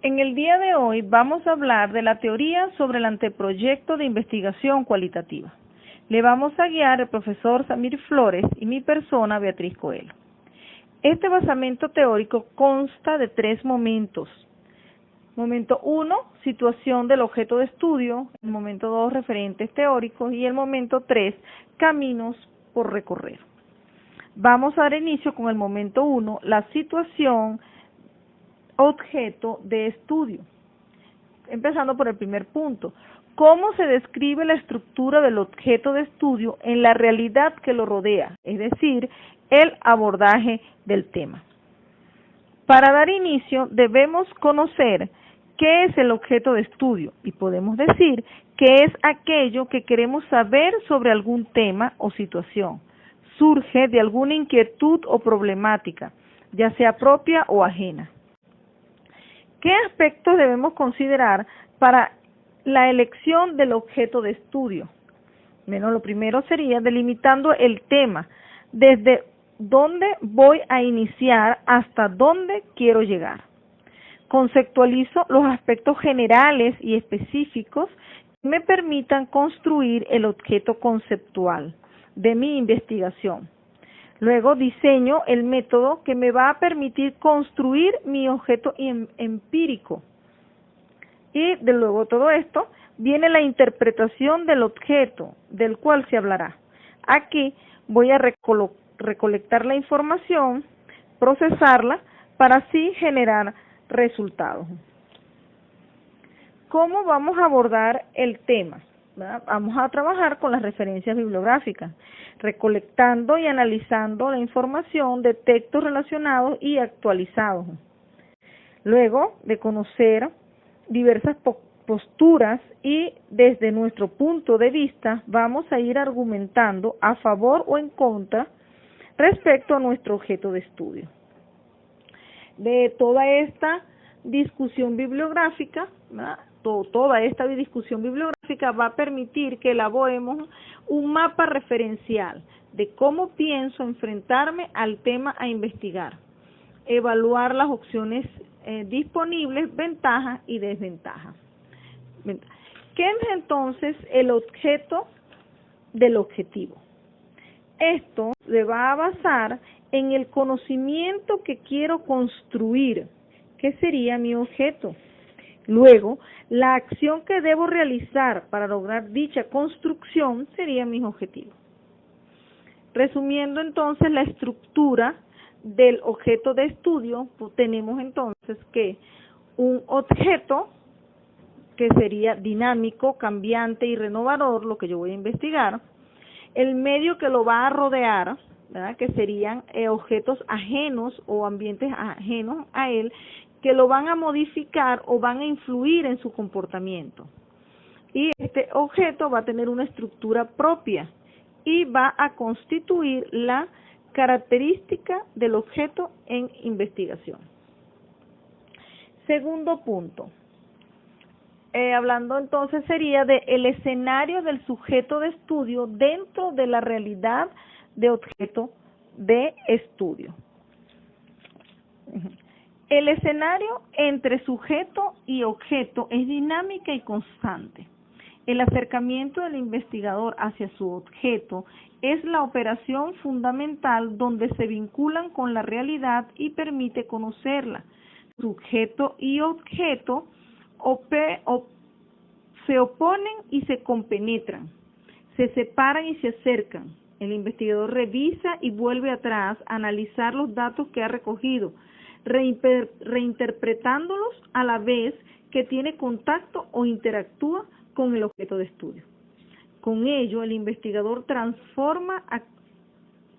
En el día de hoy vamos a hablar de la teoría sobre el anteproyecto de investigación cualitativa. Le vamos a guiar el profesor Samir Flores y mi persona, Beatriz Coelho. Este basamento teórico consta de 3 momentos. Momento 1, situación del objeto de estudio. El momento 2, referentes teóricos. Y el momento 3, caminos por recorrer. Vamos a dar inicio con el momento 1, la situación objeto de estudio. Empezando por el primer punto. ¿Cómo se describe la estructura del objeto de estudio en la realidad que lo rodea? Es decir, el abordaje del tema. Para dar inicio, debemos conocer qué es el objeto de estudio y podemos decir que es aquello que queremos saber sobre algún tema o situación. Surge de alguna inquietud o problemática, ya sea propia o ajena. ¿Qué aspectos debemos considerar para la elección del objeto de estudio? Bueno, lo primero sería delimitando el tema, desde dónde voy a iniciar hasta dónde quiero llegar. Conceptualizo los aspectos generales y específicos que me permitan construir el objeto conceptual de mi investigación. Luego diseño el método que me va a permitir construir mi objeto empírico. Y de luego todo esto viene la interpretación del objeto del cual se hablará. Aquí voy a recolectar la información, procesarla para así generar resultados. ¿Cómo vamos a abordar el tema? Vamos a trabajar con las referencias bibliográficas, recolectando y analizando la información de textos relacionados y actualizados. Luego de conocer diversas posturas y desde nuestro punto de vista vamos a ir argumentando a favor o en contra respecto a nuestro objeto de estudio. De toda esta discusión bibliográfica, toda esta discusión bibliográfica va a permitir que elaboremos un mapa referencial de cómo pienso enfrentarme al tema a investigar, evaluar las opciones disponibles, ventajas y desventajas. ¿Qué es entonces el objeto del objetivo? Esto se va a basar en el conocimiento que quiero construir, que sería mi objeto. Luego, la acción que debo realizar para lograr dicha construcción sería mi objetivo. Resumiendo entonces la estructura del objeto de estudio, pues tenemos entonces que un objeto que sería dinámico, cambiante y renovador, lo que yo voy a investigar, el medio que lo va a rodear, ¿verdad?, que serían objetos ajenos o ambientes ajenos a él, que lo van a modificar o van a influir en su comportamiento. Y este objeto va a tener una estructura propia y va a constituir la característica del objeto en investigación. Segundo punto. Hablando entonces sería de el escenario del sujeto de estudio dentro de la realidad de objeto de estudio. El escenario entre sujeto y objeto es dinámica y constante. El acercamiento del investigador hacia su objeto es la operación fundamental donde se vinculan con la realidad y permite conocerla. Sujeto y objeto se oponen y se compenetran, se separan y se acercan. El investigador revisa y vuelve atrás a analizar los datos que ha recogido, reinterpretándolos a la vez que tiene contacto o interactúa con el objeto de estudio. Con ello, el investigador transforma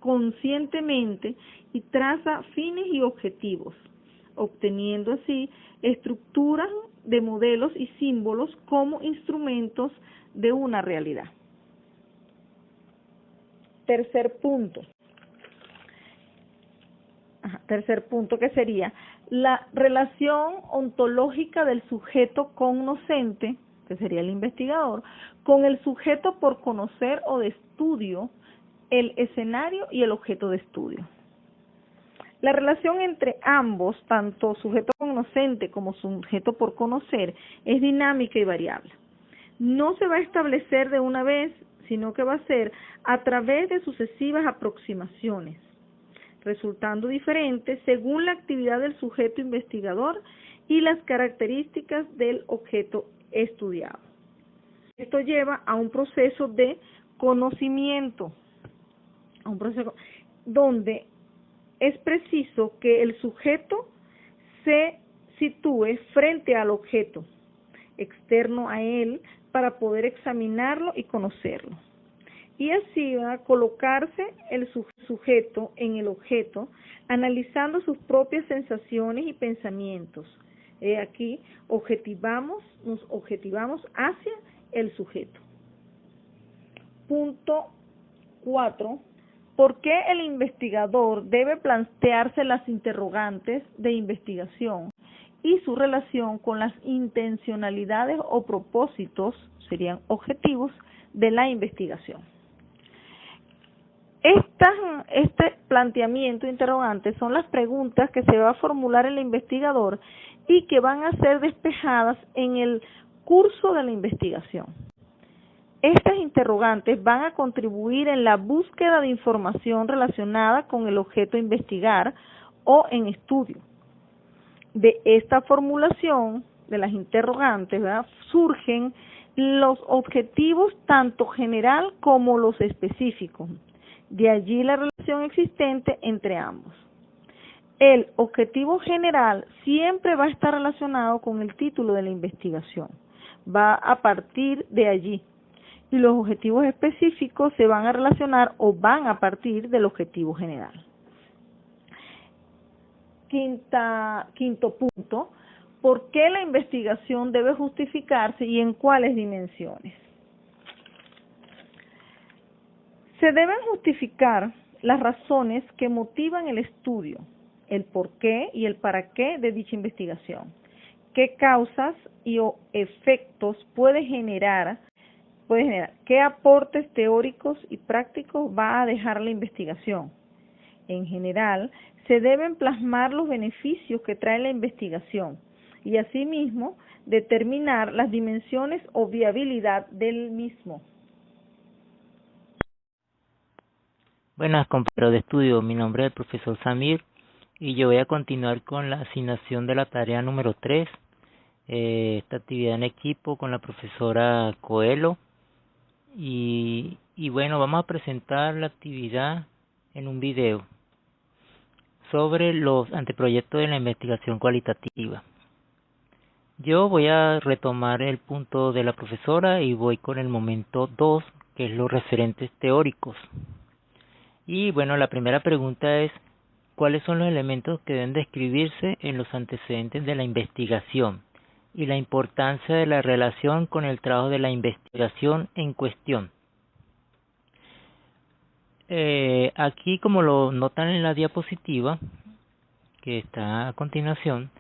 conscientemente y traza fines y objetivos, obteniendo así estructuras de modelos y símbolos como instrumentos de una realidad. Tercer punto que sería la relación ontológica del sujeto cognoscente, que sería el investigador, con el sujeto por conocer o de estudio, el escenario y el objeto de estudio. La relación entre ambos, tanto sujeto conocente como sujeto por conocer, es dinámica y variable. No se va a establecer de una vez, sino que va a ser a través de sucesivas aproximaciones, resultando diferentes según la actividad del sujeto investigador y las características del objeto estudiado. Esto lleva a un proceso de conocimiento, a un proceso donde es preciso que el sujeto se sitúe frente al objeto externo a él para poder examinarlo y conocerlo. Y así va a colocarse el sujeto en el objeto, analizando sus propias sensaciones y pensamientos. Aquí nos objetivamos hacia el sujeto. Punto 4. ¿Por qué el investigador debe plantearse las interrogantes de investigación y su relación con las intencionalidades o propósitos, serían objetivos, de la investigación? Este planteamiento interrogante son las preguntas que se va a formular el investigador y que van a ser despejadas en el curso de la investigación. Estas interrogantes van a contribuir en la búsqueda de información relacionada con el objeto a investigar o en estudio. De esta formulación de las interrogantes, ¿verdad?, surgen los objetivos tanto general como los específicos. De allí la relación existente entre ambos. El objetivo general siempre va a estar relacionado con el título de la investigación. Va a partir de allí. Y los objetivos específicos se van a relacionar o van a partir del objetivo general. Quinto punto, ¿por qué la investigación debe justificarse y en cuáles dimensiones? Se deben justificar las razones que motivan el estudio, el por qué y el para qué de dicha investigación, qué causas y o efectos puede generar, qué aportes teóricos y prácticos va a dejar la investigación. En general, se deben plasmar los beneficios que trae la investigación y asimismo determinar las dimensiones o viabilidad del mismo. Buenas, compañeros de estudio. Mi nombre es el profesor Samir y yo voy a continuar con la asignación de la tarea número 3, esta actividad en equipo con la profesora Coelho. Y bueno, vamos a presentar la actividad en un video sobre los anteproyectos de la investigación cualitativa. Yo voy a retomar el punto de la profesora y voy con el momento 2, que es los referentes teóricos. Y bueno, la primera pregunta es, ¿cuáles son los elementos que deben describirse en los antecedentes de la investigación y la importancia de la relación con el trabajo de la investigación en cuestión? Aquí, como lo notan en la diapositiva que está a continuación,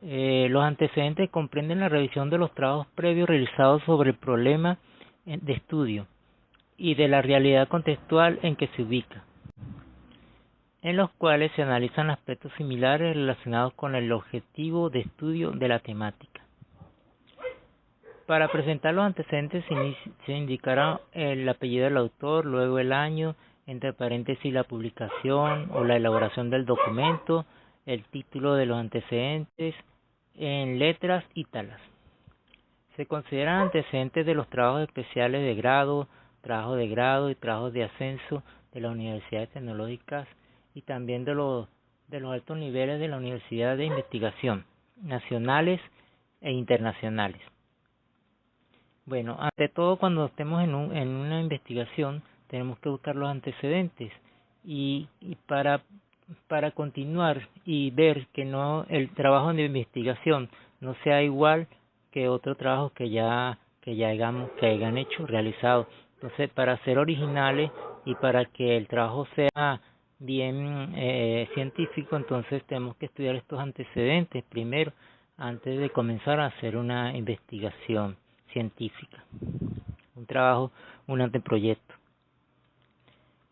los antecedentes comprenden la revisión de los trabajos previos realizados sobre el problema de estudio y de la realidad contextual en que se ubica, en los cuales se analizan aspectos similares relacionados con el objetivo de estudio de la temática. Para presentar los antecedentes se indicará el apellido del autor, luego el año, entre paréntesis la publicación o la elaboración del documento, el título de los antecedentes en letras y talas. Se consideran antecedentes de los trabajos especiales de grado, trabajo de grado y trabajos de ascenso de las universidades tecnológicas y también de los altos niveles de la universidad de investigación, nacionales e internacionales. Bueno, ante todo, cuando estemos en una investigación, tenemos que buscar los antecedentes y para continuar y ver que el trabajo de investigación no sea igual que otro trabajo que hayan hecho, realizado. Entonces, para ser originales y para que el trabajo sea bien científico, entonces tenemos que estudiar estos antecedentes primero, antes de comenzar a hacer una investigación científica, un trabajo, un anteproyecto.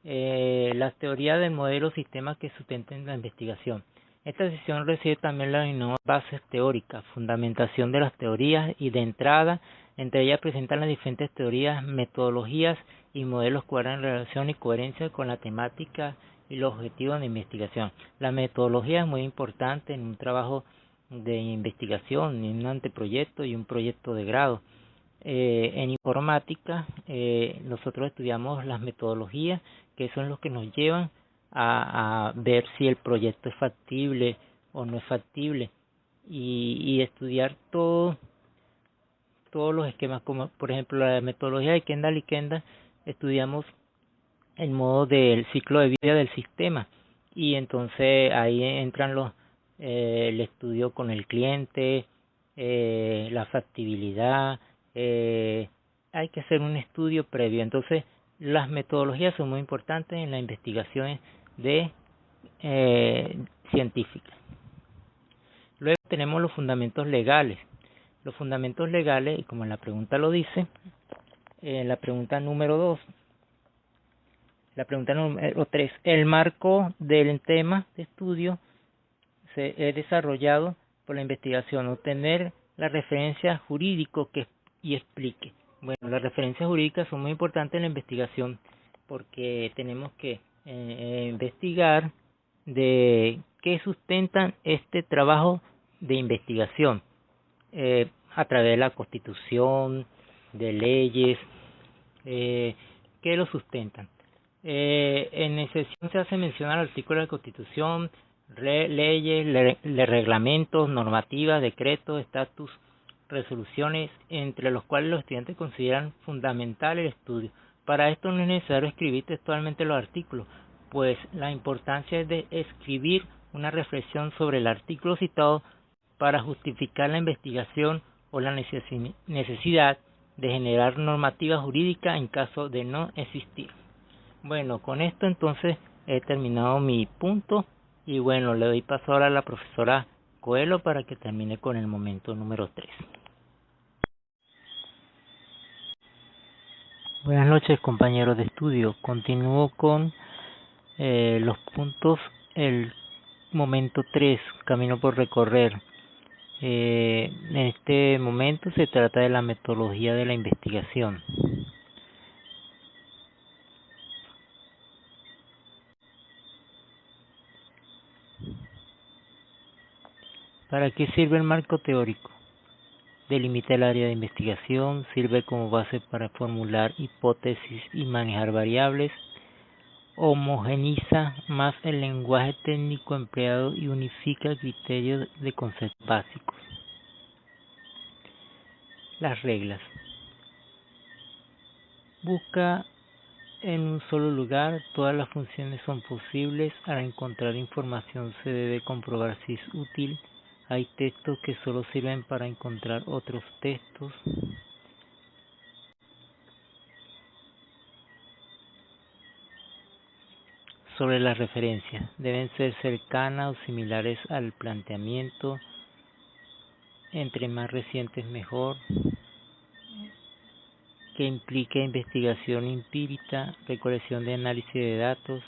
las teorías del modelo sistema que sustenten la investigación. Esta sesión recibe también las nuevas bases teóricas, fundamentación de las teorías y de entrada, entre ellas presentan las diferentes teorías, metodologías y modelos que guardan relación y coherencia con la temática y los objetivos de investigación. La metodología es muy importante en un trabajo de investigación, en un anteproyecto y un proyecto de grado. En informática nosotros estudiamos las metodologías, que son los que nos llevan a ver si el proyecto es factible o no es factible, y estudiar todos los esquemas, como por ejemplo la metodología de Kendall y Kendall. Estudiamos el modo del ciclo de vida del sistema, y entonces ahí entran el estudio con el cliente, la factibilidad, hay que hacer un estudio previo. Entonces las metodologías son muy importantes en la investigación de científica. Luego tenemos los fundamentos legales. Los fundamentos legales, y como la pregunta lo dice, la pregunta número 2, la pregunta número 3, el marco del tema de estudio es desarrollado por la investigación, obtener la referencia jurídica y explique. Bueno, las referencias jurídicas son muy importantes en la investigación porque tenemos que investigar de qué sustentan este trabajo de investigación a través de la Constitución, de leyes, que lo sustentan. En excepción se hace mención al artículo de la Constitución, leyes, reglamentos, normativas, decretos, estatus, resoluciones, entre los cuales los estudiantes consideran fundamental el estudio. Para esto no es necesario escribir textualmente los artículos, pues la importancia es de escribir una reflexión sobre el artículo citado para justificar la investigación o la necesidad de generar normativa jurídica en caso de no existir. Bueno, con esto entonces he terminado mi punto y bueno, le doy paso ahora a la profesora Coelho para que termine con el momento número 3. Buenas noches, compañeros de estudio. Continúo con los puntos, el momento 3, camino por recorrer. En este momento se trata de la metodología de la investigación. ¿Para qué sirve el marco teórico? Delimita el área de investigación, sirve como base para formular hipótesis y manejar variables, homogeniza más el lenguaje técnico empleado y unifica criterios de conceptos básicos. Las reglas. Busca en un solo lugar, todas las funciones son posibles. Al encontrar información se debe comprobar si es útil. Hay textos que solo sirven para encontrar otros textos. Sobre las referencias, deben ser cercanas o similares al planteamiento. Entre más recientes mejor. Que implique investigación empírica, recolección de análisis de datos,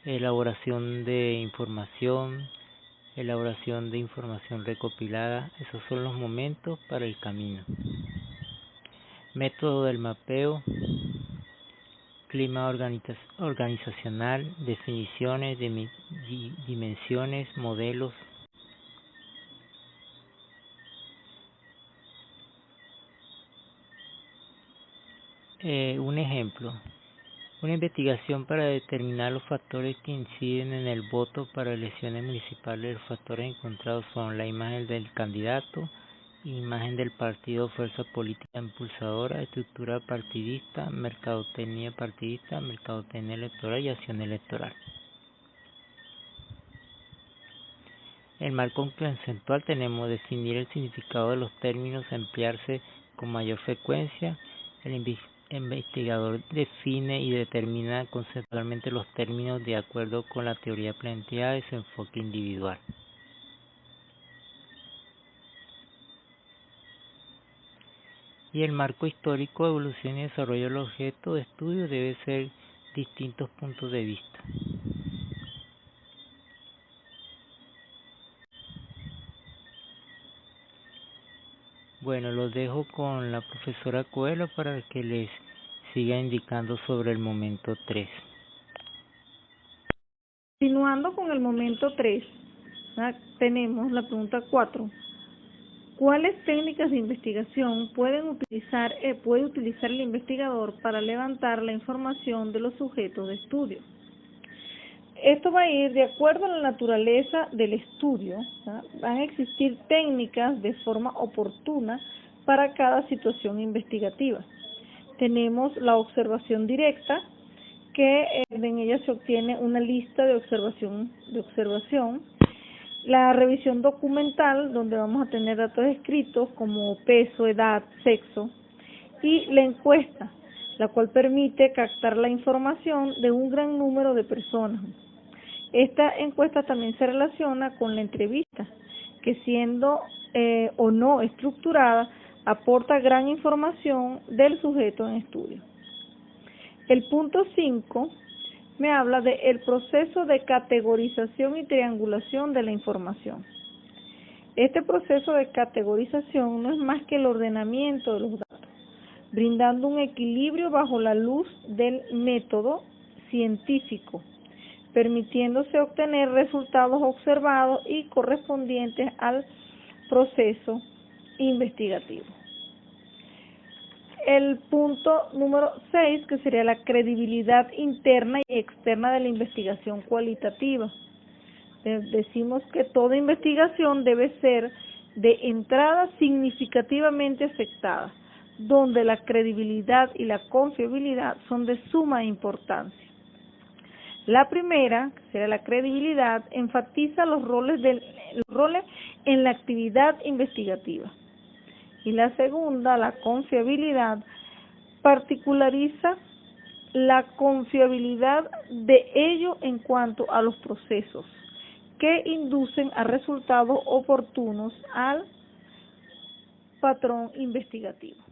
elaboración de información recopilada. Esos son los momentos para el camino. Método del mapeo, clima organizacional, definiciones, dimensiones, modelos. Un ejemplo. Una investigación para determinar los factores que inciden en el voto para elecciones municipales. Los factores encontrados son la imagen del candidato, imagen del partido o fuerza política impulsadora, estructura partidista, mercadotecnia partidista, mercadotecnia electoral y acción electoral. El marco conceptual tenemos definir el significado de los términos, emplearse con mayor frecuencia. El investigador define y determina conceptualmente los términos de acuerdo con la teoría planteada y su enfoque individual. Y el marco histórico, evolución y desarrollo del objeto de estudio debe ser distintos puntos de vista. Bueno, los dejo con la profesora Coelho para que les siga indicando sobre el momento 3. Continuando con el momento 3, tenemos la pregunta 4. ¿Cuáles técnicas de investigación puede utilizar el investigador para levantar la información de los sujetos de estudio? Esto va a ir de acuerdo a la naturaleza del estudio. Van a existir técnicas de forma oportuna para cada situación investigativa. Tenemos la observación directa, que en ella se obtiene una lista de observación. La revisión documental, donde vamos a tener datos escritos como peso, edad, sexo, y la encuesta, la cual permite captar la información de un gran número de personas. Esta encuesta también se relaciona con la entrevista, que siendo o no estructurada, aporta gran información del sujeto en estudio. El punto 5 me habla del proceso de categorización y triangulación de la información. Este proceso de categorización no es más que el ordenamiento de los datos, brindando un equilibrio bajo la luz del método científico, permitiéndose obtener resultados observados y correspondientes al proceso investigativo. El punto número 6, que sería la credibilidad interna y externa de la investigación cualitativa. Decimos que toda investigación debe ser de entrada significativamente afectada, donde la credibilidad y la confiabilidad son de suma importancia. La primera, que sería la credibilidad, enfatiza los roles en la actividad investigativa. Y la segunda, la confiabilidad, particulariza la confiabilidad de ello en cuanto a los procesos que inducen a resultados oportunos al patrón investigativo.